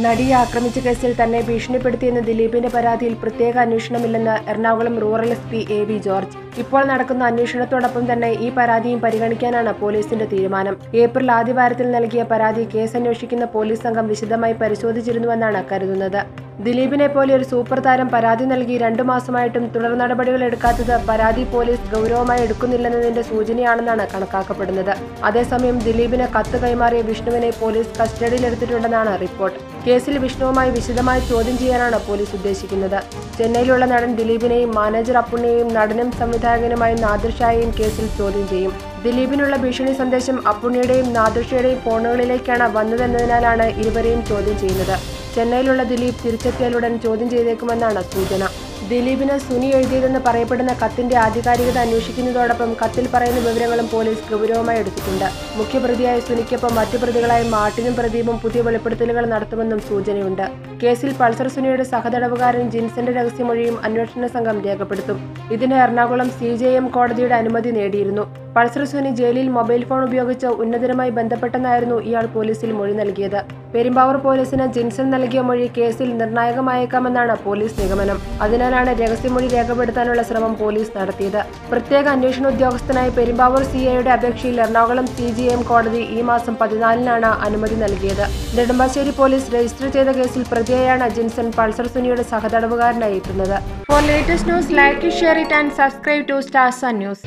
നടിയെ ആക്രമിച്ച കേസിൽ തന്നെ ഭീഷണിപ്പെടുത്തിയെന്ന ദിലീപിന്റെ പരാതിയിൽ പ്രത്യേക അന്വേഷണമില്ലെന്ന് എറണാകുളം റൂറൽ എസ്.പി. എ.വി. ജോർജ്. ഇപ്പോൾ നടക്കുന്ന അന്വേഷണത്തോടൊപ്പം തന്നെ ഈ പരാതിയും പരിഗണിക്കാനാണ് പോലീസിന്റെ തീരുമാനം. ഏപ്രിൽ ആദ്യവാരത്തിൽ നൽകിയ പരാതി കേസന്വേഷിക്കുന്ന പോലീസ് സംഘം വിശദമായി പരിശോധിച്ചിരുന്നുവെന്നാണ് കരുതുന്നത്. ദിലീപിനെ പോലെ ഒരു സൂപ്പർ താരം പരാതി നൽകി 2 മാസമായിട്ടും തുടർ നടപടികൾ എടുക്കാത്തത് പരാതി പോലീസ് ഗൗരവമായി എടുക്കുന്നില്ലെന്നതിന്റെ സൂചനയാണെന്നാണ് കണക്കാക്കപ്പെടുന്നത്. അതേസമയം ദിലീപിന് കത്ത് കൈമാറിയ വിഷ്ണുവിനെ പോലീസ് കസ്റ്റഡിയിലെടുത്തിട്ടുണ്ടെന്നാണ് റിപ്പോർട്ട്. കേസിൽ വിഷ്ണുവുമായി വിശദമായി ചോദ്യം ചെയ്യാനാണ് പോലീസ് ഉദ്ദേശിക്കുന്നത്. ചെന്നൈയിലുള്ള നടൻ ദിലീപിനെയും മാനേജർ അപ്പുണ്ണിയെയും നടനും സംവിധായകനുമായ നാദിർ ഷായെയും കേസിൽ ചോദ്യം ചെയ്യും. ദിലീപിനുള്ള ഭീഷണി സന്ദേശം അപ്പുണ്ണിയുടെയും നാദിർ ഷായുടെയും ഫോണുകളിലേക്കാണ് വന്നതെന്നതിനാലാണ് ഇരുവരെയും ചോദ്യം ചെയ്യുന്നത്. ചെന്നൈയിലുള്ള ദിലീപ് തിരിച്ചെത്തിയാലുടൻ ചോദ്യം ചെയ്തേക്കുമെന്നാണ് സൂചന. ദിലീപിന് സുനി എഴുതിയതെന്ന് പറയപ്പെടുന്ന കത്തിന്റെ ആധികാരികത അന്വേഷിക്കുന്നതോടൊപ്പം കത്തിൽ പറയുന്ന വിവരങ്ങളും പോലീസ് ഗൗരവമായി എടുത്തിട്ടുണ്ട്. മുഖ്യപ്രതിയായ സുനിക്കൊപ്പം മറ്റു പ്രതികളായ മാർട്ടിനും പ്രദീപും പുതിയ വെളിപ്പെടുത്തലുകൾ നടത്തുമെന്നും സൂചനയുണ്ട്. കേസിൽ പൾസർ സുനിയുടെ സഹതടവുകാരൻ ജിൻസന്റെ രഹസ്യമൊഴിയും അന്വേഷണ സംഘം രേഖപ്പെടുത്തും. ഇതിന് എറണാകുളം CJM കോടതിയുടെ അനുമതി നേടിയിരുന്നു. പൾസർ സുനി ജയിലിൽ മൊബൈൽ ഫോൺ ഉപയോഗിച്ച് ഉന്നതരുമായി ബന്ധപ്പെട്ടെന്നായിരുന്നു ഇയാൾ പോലീസിൽ മൊഴി നൽകിയത്. പെരുമ്പാവൂർ പോലീസിന് ജിൻസൺ നൽകിയ മൊഴി കേസിൽ നിർണായകമായേക്കാമെന്നാണ് പോലീസ് നിഗമനം. അതിനാലാണ് രഹസ്യമൊഴി രേഖപ്പെടുത്താനുള്ള ശ്രമം പോലീസ് നടത്തിയത്. പ്രത്യേക അന്വേഷണ ഉദ്യോഗസ്ഥനായി പെരുമ്പാവൂർ CIയുടെ അപേക്ഷയിൽ എറണാകുളം CJM കോടതി ഈ മാസം 14-നാണ് അനുമതി നൽകിയത്. നെടുമ്പാശ്ശേരി പോലീസ് രജിസ്റ്റർ ചെയ്ത കേസിൽ പ്രതിയായാണ് ജിൻസൺ പൾസർ സുനിയുടെ സഹതടവുകാരനായി എത്തുന്നത്. For latest news, like, share it and subscribe to Stars Sun News.